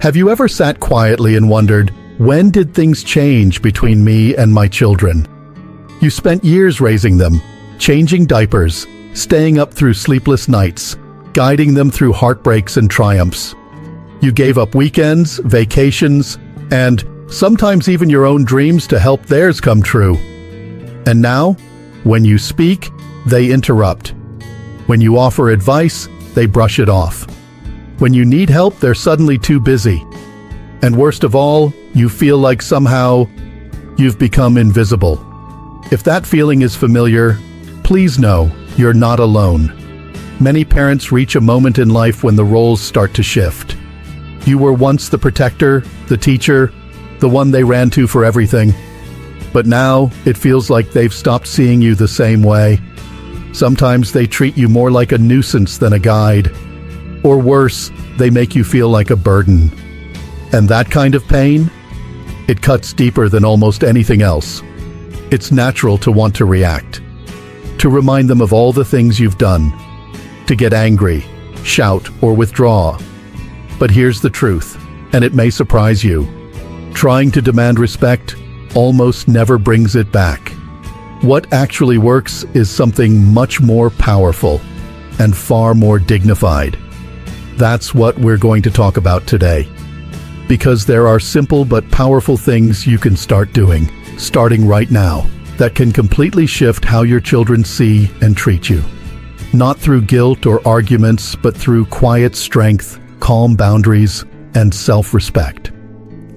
Have you ever sat quietly and wondered, when did things change between me and my children? You spent years raising them, changing diapers, staying up through sleepless nights, guiding them through heartbreaks and triumphs. You gave up weekends, vacations, and sometimes even your own dreams to help theirs come true. And now, when you speak, they interrupt. When you offer advice, they brush it off. When you need help, they're suddenly too busy. And worst of all, you feel like somehow you've become invisible. If that feeling is familiar, please know you're not alone. Many parents reach a moment in life when the roles start to shift. You were once the protector, the teacher, the one they ran to for everything. But now it feels like they've stopped seeing you the same way. Sometimes they treat you more like a nuisance than a guide. Or worse, they make you feel like a burden. And that kind of pain? It cuts deeper than almost anything else. It's natural to want to react, to remind them of all the things you've done, to get angry, shout, or withdraw. But here's the truth, and it may surprise you. Trying to demand respect almost never brings it back. What actually works is something much more powerful and far more dignified. That's what we're going to talk about today. Because there are simple but powerful things you can start doing, starting right now, that can completely shift how your children see and treat you. Not through guilt or arguments, but through quiet strength, calm boundaries, and self-respect.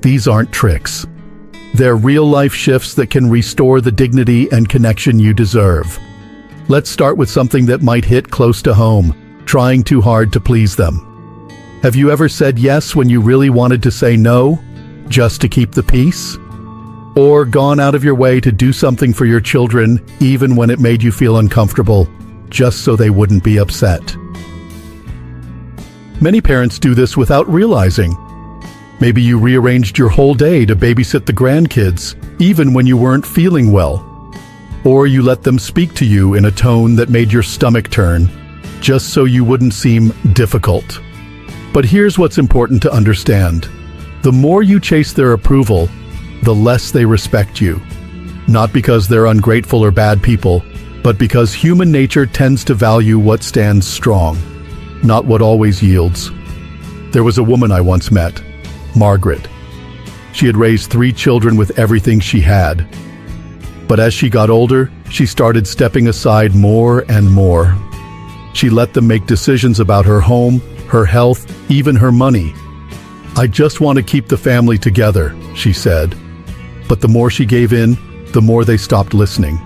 These aren't tricks. They're real-life shifts that can restore the dignity and connection you deserve. Let's start with something that might hit close to home, trying too hard to please them. Have you ever said yes when you really wanted to say no, just to keep the peace? Or gone out of your way to do something for your children, even when it made you feel uncomfortable, just so they wouldn't be upset? Many parents do this without realizing. Maybe you rearranged your whole day to babysit the grandkids, even when you weren't feeling well. Or you let them speak to you in a tone that made your stomach turn, just so you wouldn't seem difficult. But here's what's important to understand. The more you chase their approval, the less they respect you. Not because they're ungrateful or bad people, but because human nature tends to value what stands strong, not what always yields. There was a woman I once met, Margaret. She had raised 3 children with everything she had. But as she got older, she started stepping aside more and more. She let them make decisions about her home, her health, even her money. "I just want to keep the family together," she said. But the more she gave in, the more they stopped listening.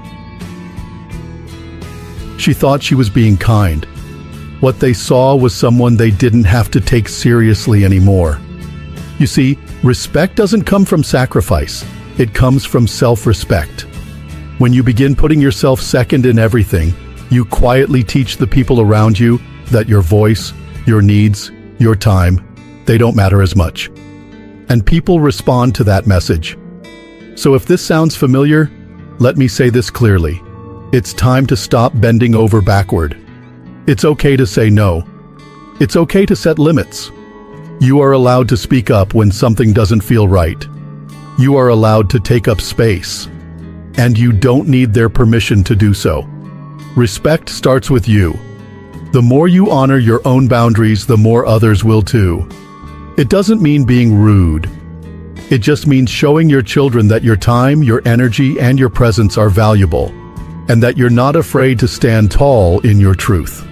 She thought she was being kind. What they saw was someone they didn't have to take seriously anymore. You see, respect doesn't come from sacrifice. It comes from self-respect. When you begin putting yourself second in everything, you quietly teach the people around you that your voice, your needs, your time, they don't matter as much. And people respond to that message. So if this sounds familiar, let me say this clearly. It's time to stop bending over backward. It's okay to say no. It's okay to set limits. You are allowed to speak up when something doesn't feel right. You are allowed to take up space. And you don't need their permission to do so. Respect starts with you. The more you honor your own boundaries, the more others will too. It doesn't mean being rude. It just means showing your children that your time, your energy, and your presence are valuable, and that you're not afraid to stand tall in your truth.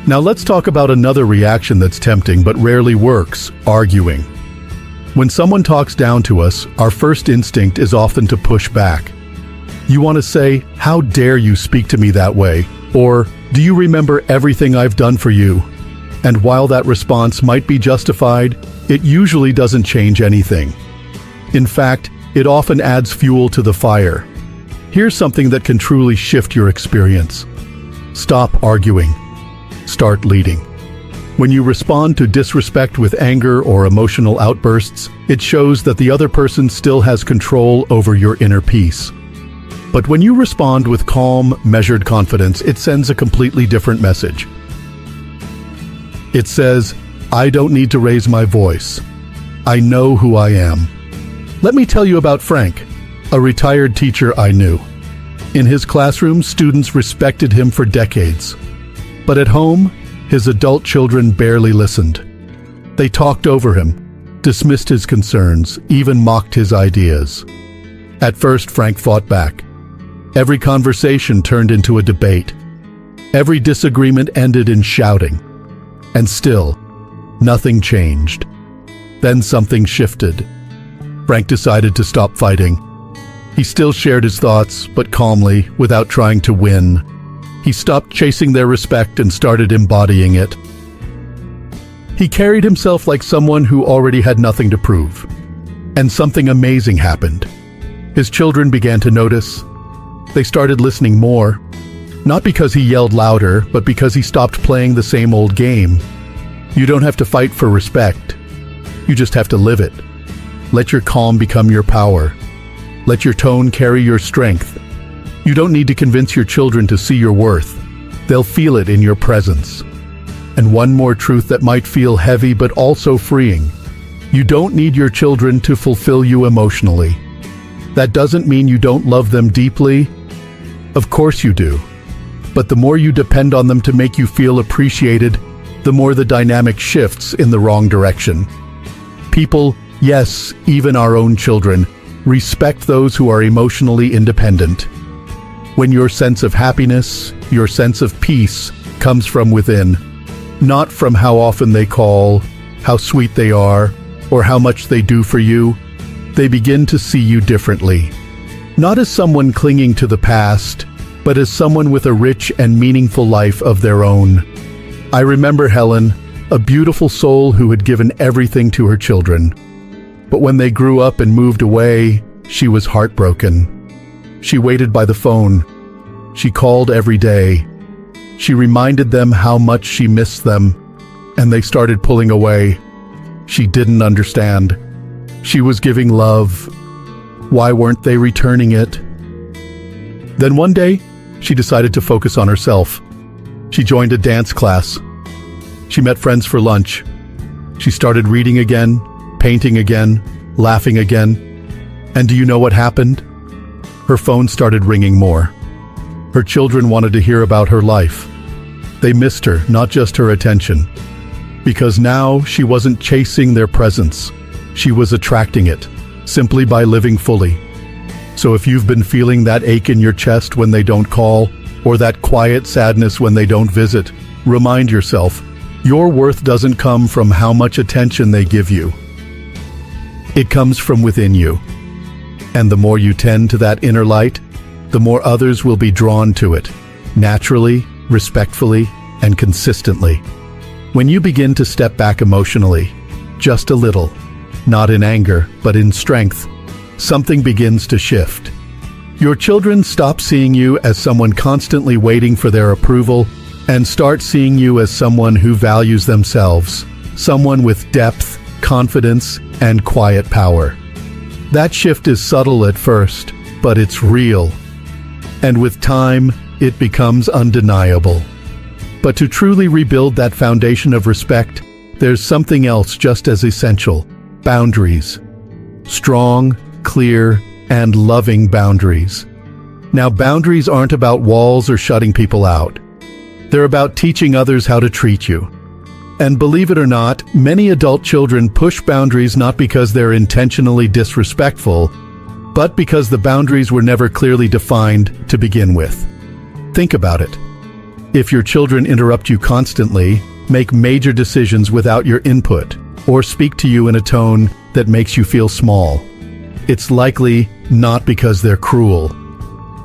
Now let's talk about another reaction that's tempting but rarely works: arguing. When someone talks down to us, our first instinct is often to push back. You want to say, "How dare you speak to me that way?" Or, "Do you remember everything I've done for you?" And while that response might be justified, it usually doesn't change anything. In fact, it often adds fuel to the fire. Here's something that can truly shift your experience. Stop arguing. Start leading. When you respond to disrespect with anger or emotional outbursts, it shows that the other person still has control over your inner peace. But when you respond with calm, measured confidence, it sends a completely different message. It says, "I don't need to raise my voice. I know who I am. Let me tell you about Frank, a retired teacher I knew. In his classroom, students respected him for decades. But at home, his adult children barely listened. They talked over him, dismissed his concerns, even mocked his ideas. At first, Frank fought back. Every conversation turned into a debate. Every disagreement ended in shouting. And still, nothing changed. Then something shifted. Frank decided to stop fighting. He still shared his thoughts, but calmly, without trying to win. He stopped chasing their respect and started embodying it. He carried himself like someone who already had nothing to prove. And something amazing happened. His children began to notice. They started listening more. Not because he yelled louder, but because he stopped playing the same old game. You don't have to fight for respect. You just have to live it. Let your calm become your power. Let your tone carry your strength. You don't need to convince your children to see your worth. They'll feel it in your presence. And one more truth that might feel heavy but also freeing. You don't need your children to fulfill you emotionally. That doesn't mean you don't love them deeply. Of course you do. But the more you depend on them to make you feel appreciated, the more the dynamic shifts in the wrong direction. People, yes, even our own children, respect those who are emotionally independent. When your sense of happiness, your sense of peace, comes from within, not from how often they call, how sweet they are, or how much they do for you, they begin to see you differently. Not as someone clinging to the past, but as someone with a rich and meaningful life of their own. I remember Helen, a beautiful soul who had given everything to her children. But when they grew up and moved away, she was heartbroken. She waited by the phone. She called every day. She reminded them how much she missed them, and they started pulling away. She didn't understand. She was giving love. Why weren't they returning it? Then one day, she decided to focus on herself. She joined a dance class. She met friends for lunch. She started reading again, painting again, laughing again. And do you know what happened? Her phone started ringing more. Her children wanted to hear about her life. They missed her, not just her attention. Because now she wasn't chasing their presence. She was attracting it, simply by living fully. So if you've been feeling that ache in your chest when they don't call, or that quiet sadness when they don't visit, remind yourself, your worth doesn't come from how much attention they give you. It comes from within you. And the more you tend to that inner light, the more others will be drawn to it, naturally, respectfully, and consistently. When you begin to step back emotionally, just a little, not in anger, but in strength, something begins to shift. Your children stop seeing you as someone constantly waiting for their approval and start seeing you as someone who values themselves, someone with depth, confidence, and quiet power. That shift is subtle at first, but it's real. And with time, it becomes undeniable. But to truly rebuild that foundation of respect, there's something else just as essential: boundaries. Strong, clear, and loving boundaries. Now, boundaries aren't about walls or shutting people out. They're about teaching others how to treat you. And believe it or not, many adult children push boundaries not because they're intentionally disrespectful, but because the boundaries were never clearly defined to begin with. Think about it. If your children interrupt you constantly, make major decisions without your input, or speak to you in a tone that makes you feel small, it's likely not because they're cruel.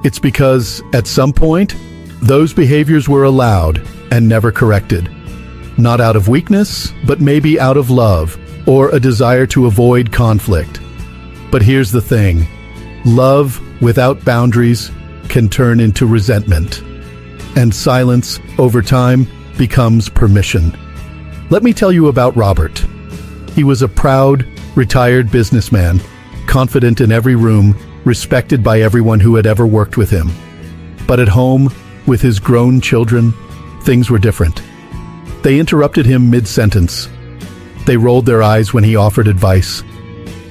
It's because, at some point, those behaviors were allowed and never corrected. Not out of weakness, but maybe out of love, or a desire to avoid conflict. But here's the thing. Love without boundaries can turn into resentment. And silence, over time, becomes permission. Let me tell you about Robert. He was a proud, retired businessman, confident in every room, respected by everyone who had ever worked with him. But at home, with his grown children, things were different. They interrupted him mid-sentence. They rolled their eyes when he offered advice.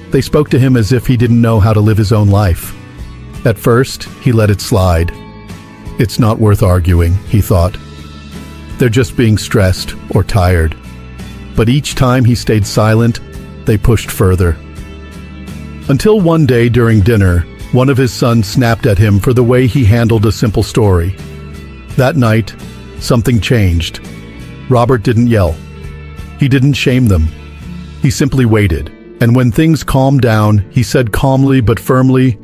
They spoke to him as if he didn't know how to live his own life. At first, he let it slide. It's not worth arguing, he thought. They're just being stressed or tired. But each time he stayed silent, they pushed further. Until one day during dinner, one of his sons snapped at him for the way he handled a simple story. That night, something changed. Robert didn't yell. He didn't shame them. He simply waited, and when things calmed down, he said calmly but firmly,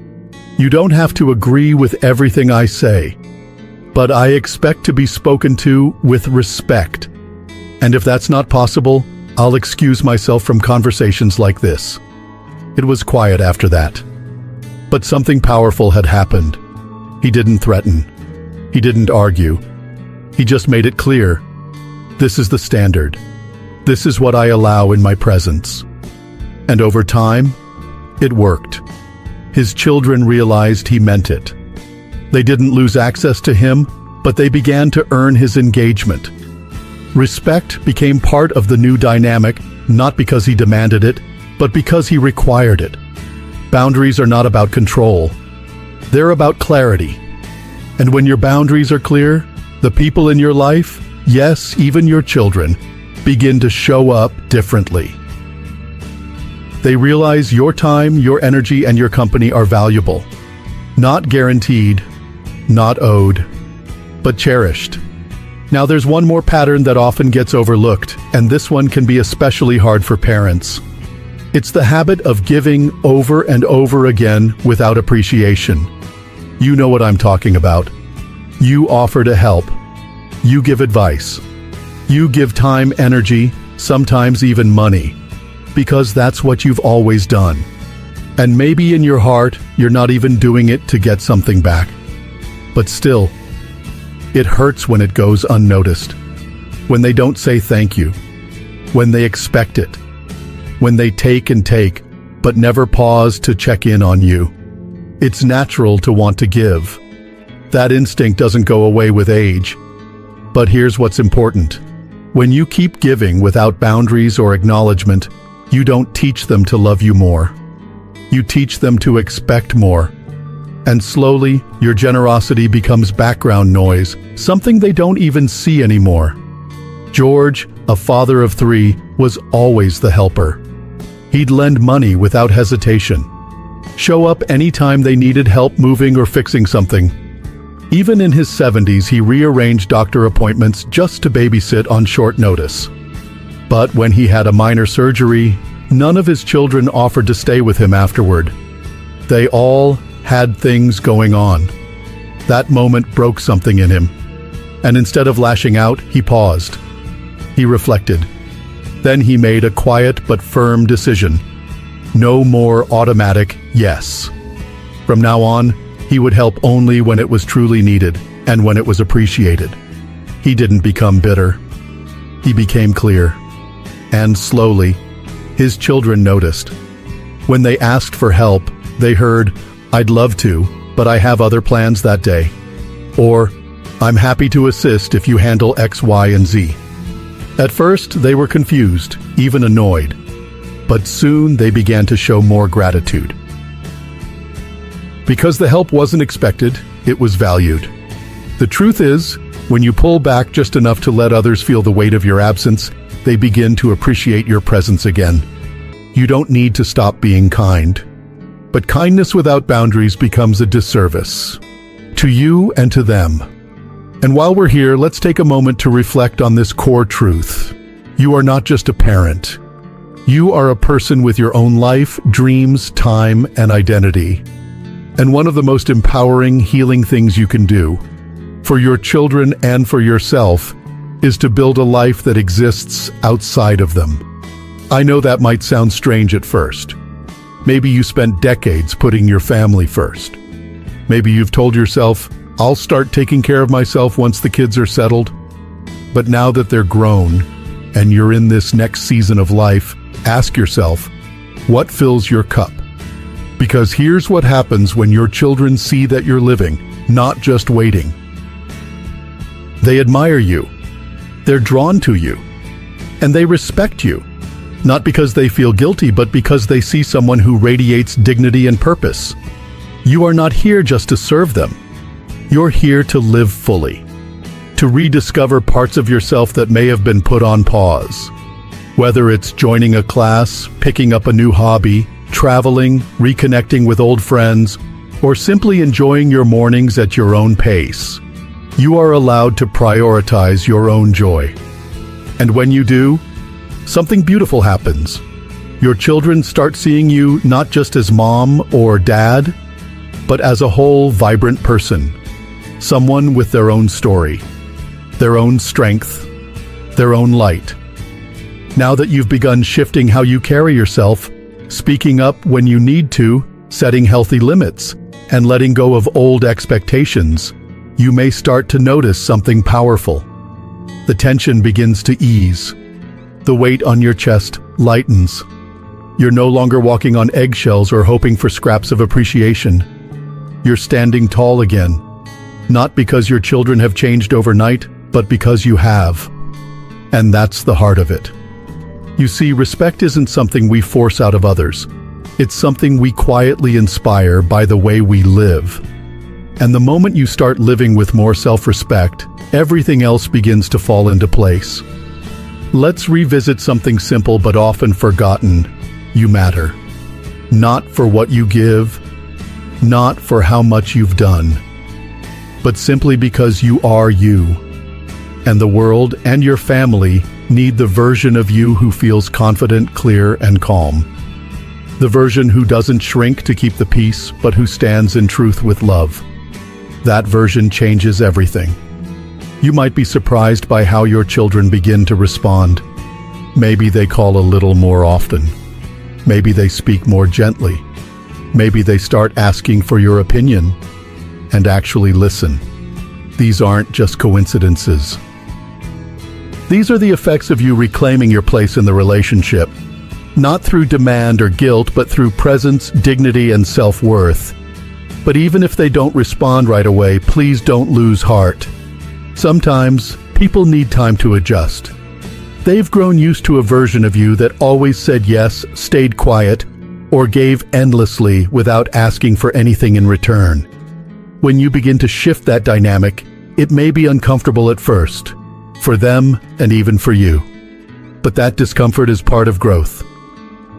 "You don't have to agree with everything I say, but I expect to be spoken to with respect. And if that's not possible, I'll excuse myself from conversations like this." It was quiet after that. But something powerful had happened. He didn't threaten. He didn't argue. He just made it clear. This is the standard. This is what I allow in my presence. And over time, it worked. His children realized he meant it. They didn't lose access to him, but they began to earn his engagement. Respect became part of the new dynamic, not because he demanded it, but because he required it. Boundaries are not about control. They're about clarity. And when your boundaries are clear, the people in your life, yes, even your children, begin to show up differently. They realize your time, your energy, and your company are valuable. Not guaranteed, not owed, but cherished. Now there's one more pattern that often gets overlooked, and this one can be especially hard for parents. It's the habit of giving over and over again without appreciation. You know what I'm talking about. You offer to help. You give advice. You give time, energy, sometimes even money, because that's what you've always done. And maybe in your heart, you're not even doing it to get something back. But still, it hurts when it goes unnoticed, when they don't say thank you, when they expect it, when they take and take, but never pause to check in on you. It's natural to want to give. That instinct doesn't go away with age. But here's what's important. When you keep giving without boundaries or acknowledgement, you don't teach them to love you more. You teach them to expect more. And slowly, your generosity becomes background noise, something they don't even see anymore. George, a father of 3, was always the helper. He'd lend money without hesitation. Show up anytime they needed help moving or fixing something. Even in his 70s, he rearranged doctor appointments just to babysit on short notice. But when he had a minor surgery, none of his children offered to stay with him afterward. They all had things going on. That moment broke something in him. And instead of lashing out, he paused. He reflected. Then he made a quiet but firm decision. No more automatic yes. From now on, he would help only when it was truly needed and when it was appreciated. He didn't become bitter. He became clear. And slowly, his children noticed. When they asked for help, they heard, "I'd love to, but I have other plans that day." Or, "I'm happy to assist if you handle X, Y, and Z." At first, they were confused, even annoyed. But soon they began to show more gratitude. Because the help wasn't expected, it was valued. The truth is, when you pull back just enough to let others feel the weight of your absence, they begin to appreciate your presence again. You don't need to stop being kind. But kindness without boundaries becomes a disservice. To you and to them. And while we're here, let's take a moment to reflect on this core truth. You are not just a parent. You are a person with your own life, dreams, time, and identity. And one of the most empowering, healing things you can do, for your children and for yourself, is to build a life that exists outside of them. I know that might sound strange at first. Maybe you spent decades putting your family first. Maybe you've told yourself, "I'll start taking care of myself once the kids are settled." But now that they're grown, and you're in this next season of life, ask yourself, what fills your cup? Because here's what happens when your children see that you're living, not just waiting. They admire you. They're drawn to you. And they respect you. Not because they feel guilty, but because they see someone who radiates dignity and purpose. You are not here just to serve them. You're here to live fully, to rediscover parts of yourself that may have been put on pause. Whether it's joining a class, picking up a new hobby, traveling, reconnecting with old friends, or simply enjoying your mornings at your own pace, you are allowed to prioritize your own joy. And when you do, something beautiful happens. Your children start seeing you not just as mom or dad, but as a whole vibrant person, someone with their own story, their own strength, their own light. Now that you've begun shifting how you carry yourself, speaking up when you need to, setting healthy limits, and letting go of old expectations, you may start to notice something powerful. The tension begins to ease. The weight on your chest lightens. You're no longer walking on eggshells or hoping for scraps of appreciation. You're standing tall again, not because your children have changed overnight, but because you have. And that's the heart of it. You see, respect isn't something we force out of others. It's something we quietly inspire by the way we live. And the moment you start living with more self-respect, everything else begins to fall into place. Let's revisit something simple but often forgotten. You matter. Not for what you give, not for how much you've done, but simply because you are you. And the world and your family need the version of you who feels confident, clear, and calm. The version who doesn't shrink to keep the peace, but who stands in truth with love. That version changes everything. You might be surprised by how your children begin to respond. Maybe they call a little more often. Maybe they speak more gently. Maybe they start asking for your opinion and actually listen. These aren't just coincidences. These are the effects of you reclaiming your place in the relationship, not through demand or guilt, but through presence, dignity, and self-worth. But even if they don't respond right away, please don't lose heart. Sometimes people need time to adjust. They've grown used to a version of you that always said yes, stayed quiet, or gave endlessly without asking for anything in return. When you begin to shift that dynamic, it may be uncomfortable at first, for them and even for you. But that discomfort is part of growth,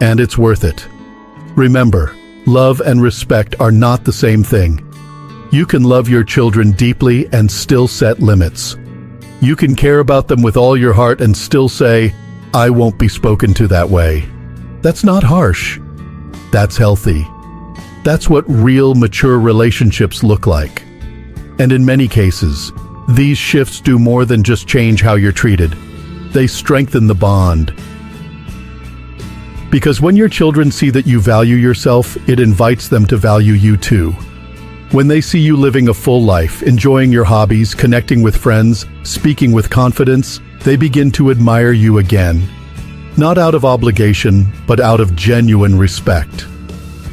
and it's worth it. Remember, love and respect are not the same thing. You can love your children deeply and still set limits. You can care about them with all your heart and still say, "I won't be spoken to that way." That's not harsh. That's healthy. That's what real, mature relationships look like. And in many cases, these shifts do more than just change how you're treated. They strengthen the bond. Because when your children see that you value yourself, it invites them to value you too. When they see you living a full life, enjoying your hobbies, connecting with friends, speaking with confidence, they begin to admire you again. Not out of obligation, but out of genuine respect.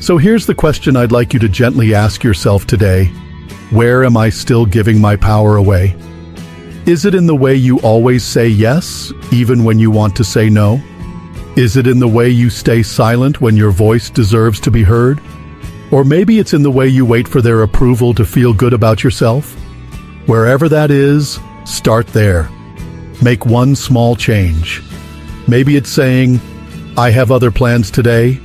So here's the question I'd like you to gently ask yourself today. Where am I still giving my power away? Is it in the way you always say yes, even when you want to say no? Is it in the way you stay silent when your voice deserves to be heard? Or maybe it's in the way you wait for their approval to feel good about yourself? Wherever that is, start there. Make one small change. Maybe it's saying, "I have other plans today,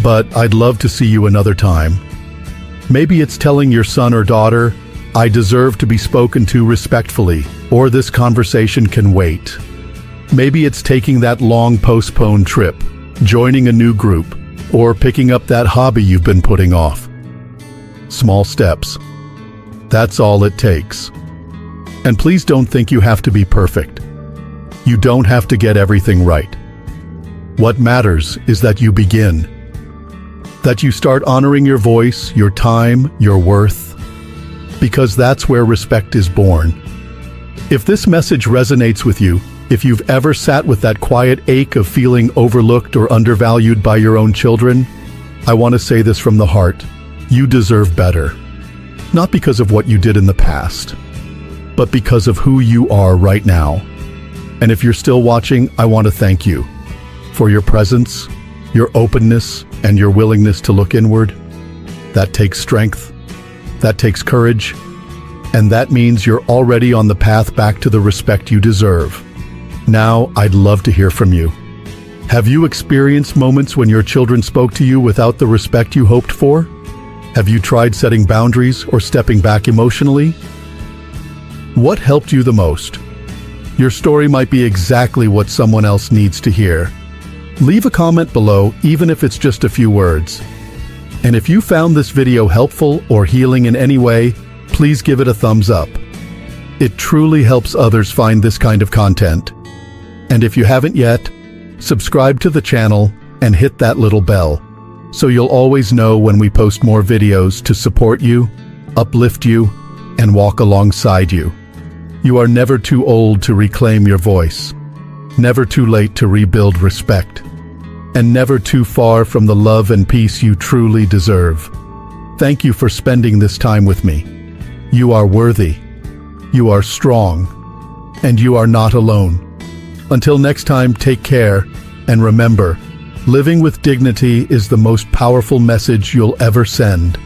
but I'd love to see you another time." Maybe it's telling your son or daughter, "I deserve to be spoken to respectfully," or "This conversation can wait." Maybe it's taking that long postponed trip, joining a new group, or picking up that hobby you've been putting off. Small steps. That's all it takes. And please don't think you have to be perfect. You don't have to get everything right. What matters is that you begin. That you start honoring your voice, your time, your worth. Because that's where respect is born. If this message resonates with you, if you've ever sat with that quiet ache of feeling overlooked or undervalued by your own children, I want to say this from the heart. You deserve better. Not because of what you did in the past, but because of who you are right now. And if you're still watching, I want to thank you for your presence, your openness, and your willingness to look inward. That takes strength. That takes courage. And that means you're already on the path back to the respect you deserve. Now, I'd love to hear from you. Have you experienced moments when your children spoke to you without the respect you hoped for? Have you tried setting boundaries or stepping back emotionally? What helped you the most? Your story might be exactly what someone else needs to hear. Leave a comment below, even if it's just a few words. And if you found this video helpful or healing in any way, please give it a thumbs up. It truly helps others find this kind of content. And if you haven't yet, subscribe to the channel and hit that little bell, so you'll always know when we post more videos to support you, uplift you, and walk alongside you. You are never too old to reclaim your voice, never too late to rebuild respect, and never too far from the love and peace you truly deserve. Thank you for spending this time with me. You are worthy, you are strong, and you are not alone. Until next time, take care, and remember, living with dignity is the most powerful message you'll ever send.